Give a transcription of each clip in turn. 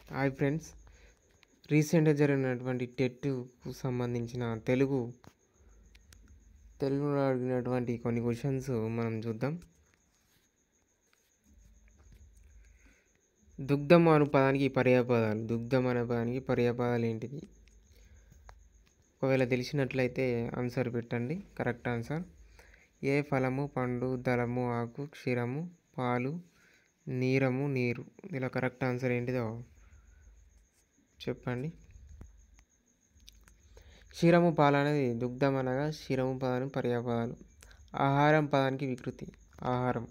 Hi friends, రీసెంట్గా జరిగినటువంటి టెట్కు సంబంధించిన తెలుగులో అడిగినటువంటి కొన్ని క్వశ్చన్స్ మనం చూద్దాం. దుగ్ధం అనే పదానికి పర్యాయపదాలు. దుగ్ధం అనే పదానికి పర్యాయపదాలు ఏంటిది? ఒకవేళ తెలిసినట్లయితే ఆన్సర్ పెట్టండి. కరెక్ట్ ఆన్సర్ ఏ ఫలము, పండు, దళము, ఆకు, క్షీరము, పాలు, నీరము, నీరు. ఇలా కరెక్ట్ ఆన్సర్ ఏంటిదో చెప్పండి. క్షీరము పాలు అనేది దుగ్ధం అనగా క్షీరము పదానికి పర్యాయపదాలు. ఆహారం పదానికి వికృతి. ఆహారం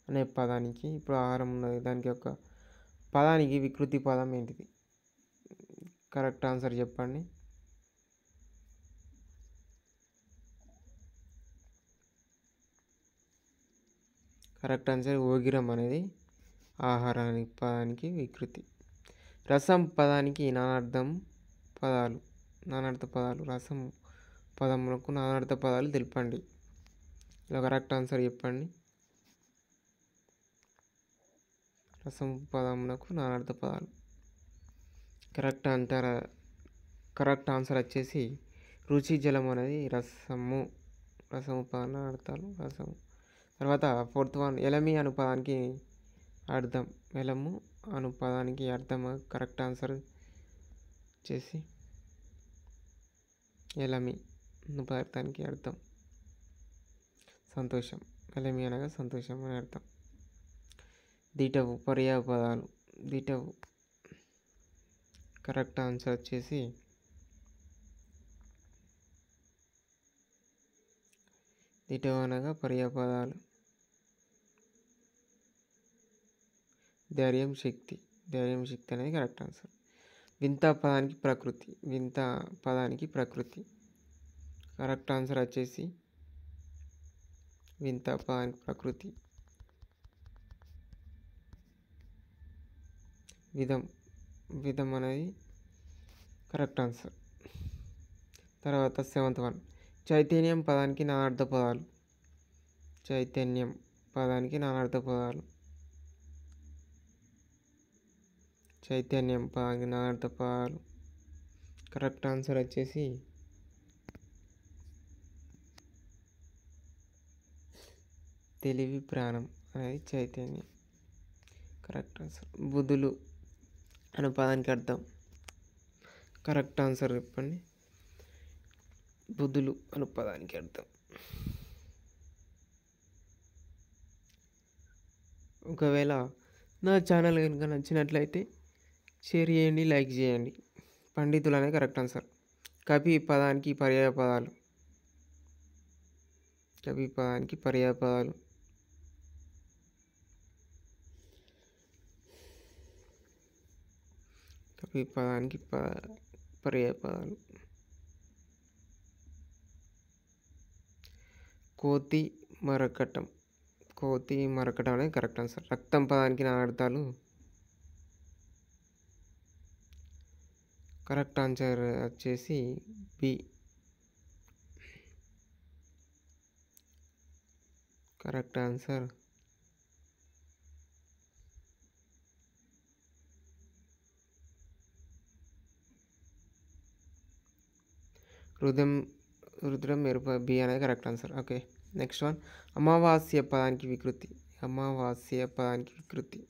అనే పదానికి ఇప్పుడు ఆహారం ఉన్నది, దానికి ఒక పదానికి వికృతి పదం ఏంటిది? కరెక్ట్ ఆన్సర్ చెప్పండి. కరెక్ట్ ఆన్సర్ ఓగిరం అనేది ఆహారానికి పదానికి వికృతి. రసం పదానికి నానార్థ పదాలు. రసం పదములకు నానార్థ పదాలు తెలపండి. ఇలా కరెక్ట్ ఆన్సర్ చెప్పండి. రసం పదములకు నానార్థ పదాలు. కరెక్ట్ ఆన్సర్ వచ్చేసి రుచి. జలం అనేది రసము పదాన్ని నానార్థాలు. రసము. తర్వాత 4th వన్ ఎలమి అను పదానికి అర్థం. ఎలము అను పదానికి అర్థం. కరెక్ట్ ఆన్సర్ వచ్చేసి ఎలమి అను పదార్థానికి అర్థం సంతోషం. ఎలమి అనగా సంతోషం అని అర్థం. దిటవు పర్యాయ పదాలు. దిటవు కరెక్ట్ ఆన్సర్ వచ్చేసి దిటవు అనగా పర్యాయ పదాలు. ధైర్యం, శక్తి. ధైర్యం, శక్తి అనేది కరెక్ట్ ఆన్సర్. వింత పదానికి ప్రకృతి. వింత పదానికి ప్రకృతి. కరెక్ట్ ఆన్సర్ వచ్చేసి వింత పదానికి ప్రకృతి. విధం అనేది కరెక్ట్ ఆన్సర్. తర్వాత 7th వన్ చైతన్యం పదానికి నానార్థ పదాలు. చైతన్యం పదానికి నానార్థ పదాలు. చైతన్యం పదానికి నానార్థ పదాలు. కరెక్ట్ ఆన్సర్ వచ్చేసి తెలివి, ప్రాణం అనేది చైతన్యం. Correct answer. బుధులు అనే పదానికి అర్థం. కరెక్ట్ ఆన్సర్ చెప్పండి. బుధులు అనే పదానికి అర్థం. ఒకవేళ నా ఛానల్ కనుక నచ్చినట్లయితే షేర్ చేయండి, లైక్ చేయండి. పండితులు అనే కరెక్ట్ ఆన్సర్. కవి పదానికి పర్యాయ పదాలు. కవి పదానికి పర్యాయ పదాలు. కవి పదానికి పర్యాయ పదాలు. కోతి, మరకటం. కోతి, మరకటం అనేది కరెక్ట్ ఆన్సర్. రక్తం పదానికి నానార్థాలు. కరెక్ట్ ఆన్సర్ వచ్చేసి బి. కరెక్ట్ ఆన్సర్ రుద్రం, మెరుపు. బి అనేది correct answer. Okay, next one అమావాస్య పదానికి వికృతి. అమావాస్య పదానికి వికృతి.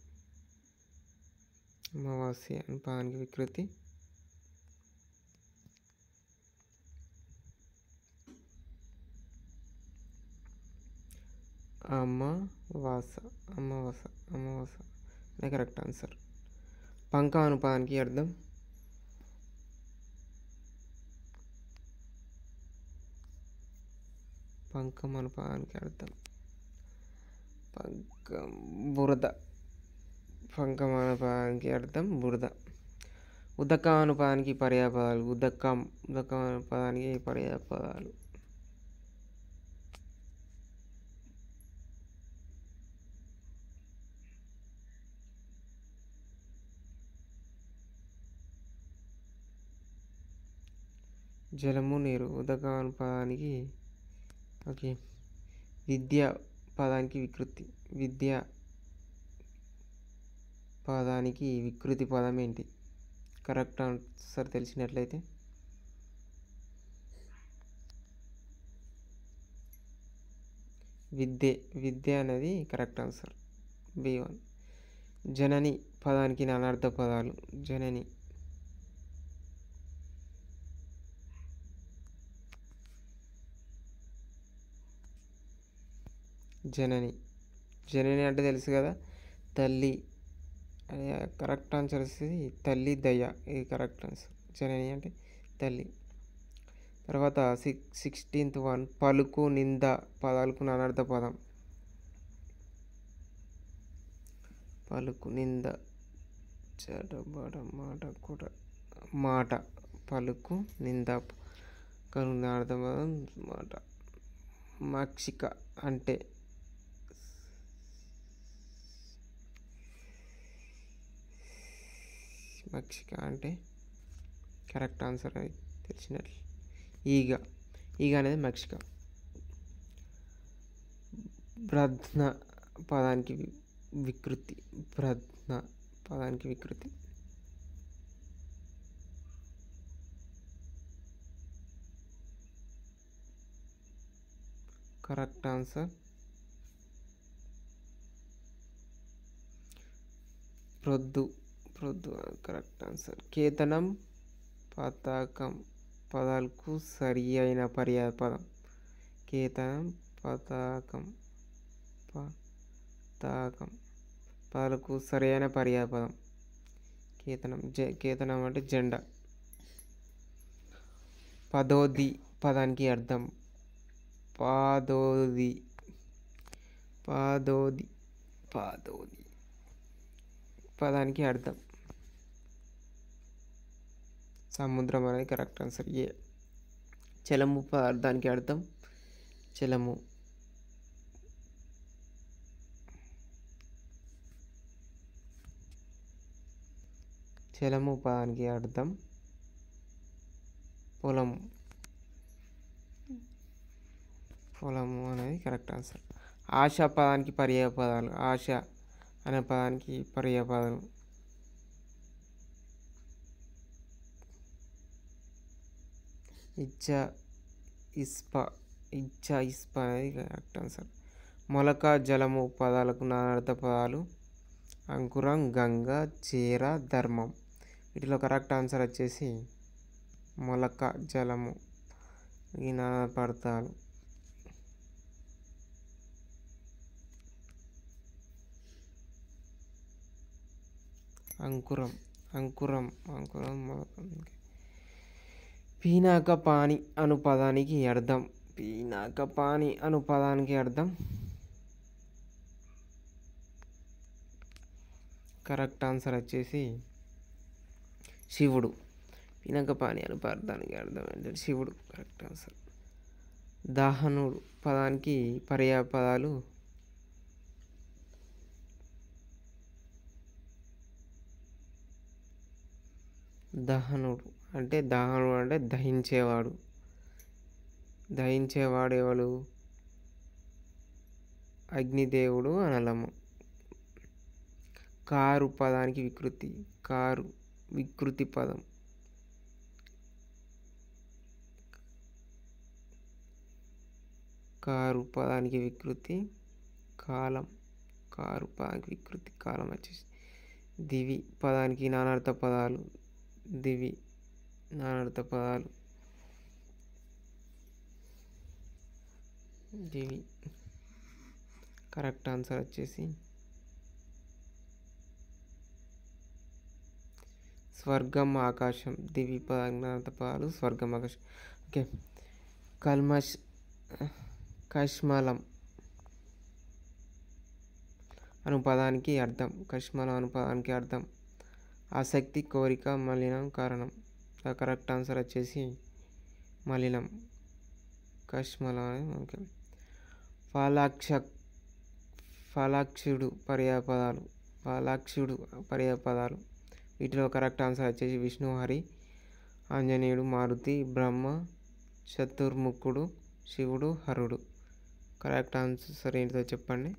అమావాస్య పదానికి వికృతి. అమావాస అనే కరెక్ట్ ఆన్సర్. పంక అను పదానికి అర్థం. పంకం అను పదానికి అర్థం బురద. పంకం అనే పదానికి అర్థం బురద. ఉదకం అను పదానికి పర్యాయ పదాలు. ఉదకం అనే పదానికి పర్యాయ పదాలు. జలము, నీరు. ఉదకం అనే పదానికి ఓకే. విద్య పదానికి వికృతి. విద్య పదానికి వికృతి పదం ఏంటి? కరెక్ట్ ఆన్సర్ తెలిసినట్లయితే విద్య అనేది కరెక్ట్ ఆన్సర్ B1. జనని పదానికి నానార్థ పదాలు. జనని జనని అంటే తెలుసు కదా, తల్లి. కరెక్ట్ ఆన్సర్ వచ్చేసి తల్లి దయ. ఇది కరెక్ట్ ఆన్సర్. జనని అంటే తల్లి. తర్వాత 16th వన్, పలుకు నింద పదాలకు నానార్థ పదం. పలుకు నింద చెడబడ మాట కూడా మాట. పలుకు నింద నానార్థ పదం మాట. మక్షిక అంటే కరెక్ట్ ఆన్సర్ అది తెలిసినట్లు ఈగ అనేది మక్షిక. బ్రధ్న పదానికి వికృతి. కరెక్ట్ ఆన్సర్ ప్రొద్దు. Correct answer. కేతనం పతాకం పదాలకు సరి అయిన పర్యాయ పదం. కేతనం పతాకం పదాలకు సరి అయిన పర్యాయ పదం కేతనం అంటే జెండా. పదోది పదానికి అర్థం. పాదోది పదానికి అర్థం సముద్రం అనేది కరెక్ట్ ఆన్సర్ ఏ. చలము పదార్థానికి అర్థం చలము. పదానికి అర్థం పొలము అనేది కరెక్ట్ ఆన్సర్. ఆశ పదానికి పర్యాయ పదాలు. ఆశ అనే పదానికి పర్యాయ పదాలు. ఇచ్చ ఇస్ప అనేది కరెక్ట్ ఆన్సర్. మొలక జలము పదాలకు నానార్థ పదాలు. అంకురం, గంగ, చేర, ధర్మం. వీటిలో కరెక్ట్ ఆన్సర్ వచ్చేసి మొలక జలము. ఈ నానార్థ పదాలు. అంకురం మొలక. పీనాకపాణి అను పదానికి అర్థం. కరెక్ట్ ఆన్సర్ వచ్చేసి శివుడు. పీనాకపాణి అను పదానికి అర్థం ఏంటంటే శివుడు. Correct answer. దహనుడు పదానికి పర్యాయ పదాలు. దహనుడు అంటే దహించేవాడు ఎవడు? అగ్నిదేవుడు అనలము. కారు పదానికి వికృతి పదం. కారు పదానికి వికృతి కాలం. వచ్చేసి దివి పదానికి నానార్థ పదాలు. దివి కరెక్ట్ ఆన్సర్ వచ్చేసి స్వర్గం, ఆకాశం. దివి పదానికి నానార్థ పదాలు స్వర్గం, ఆకాశం. ఓకే. కష్మలం అను పదానికి అర్థం. ఆసక్తి, కోరిక, మలినం, కారణం. కరెక్ట్ ఆన్సర్ వచ్చేసి మలినం. కష్మలం అనేది ఓకే. ఫలాక్షుడు పర్యాయ పదాలు. వీటిలో కరెక్ట్ ఆన్సర్ వచ్చేసి విష్ణు, హరి, ఆంజనేయుడు, మారుతి, బ్రహ్మ, చతుర్ముఖుడు, శివుడు, హరుడు. కరెక్ట్ ఆన్సర్ ఏంటిదో చెప్పండి.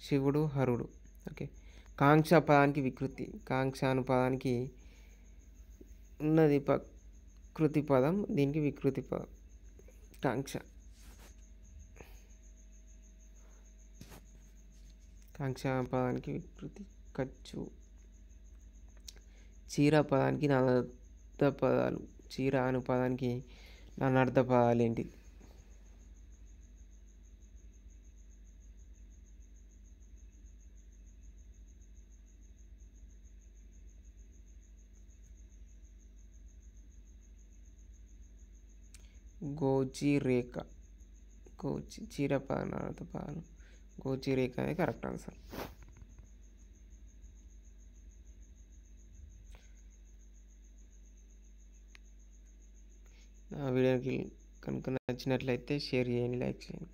శివుడు, హరుడు. ఓకే. కాంక్ష పదానికి వికృతి. కాంక్ష అను పదానికి ఉన్నది కృతి పదం, దీనికి వికృతి పదం. కాంక్ష. కాంక్ష పదానికి వికృతి ఖర్చు. చీర పదానికి అనర్థ పదాలు. చీర అను పదానికి అనర్థ పదాలు ఏంటి? గోచి రేఖ. గోచి చీర పదాలు అనర్థ పదాలు. గోచి రేఖ అనేది కరెక్ట్ ఆన్సర్. నా వీడియోకి కనుక నచ్చినట్లయితే షేర్ చేయండి, లైక్ చేయండి.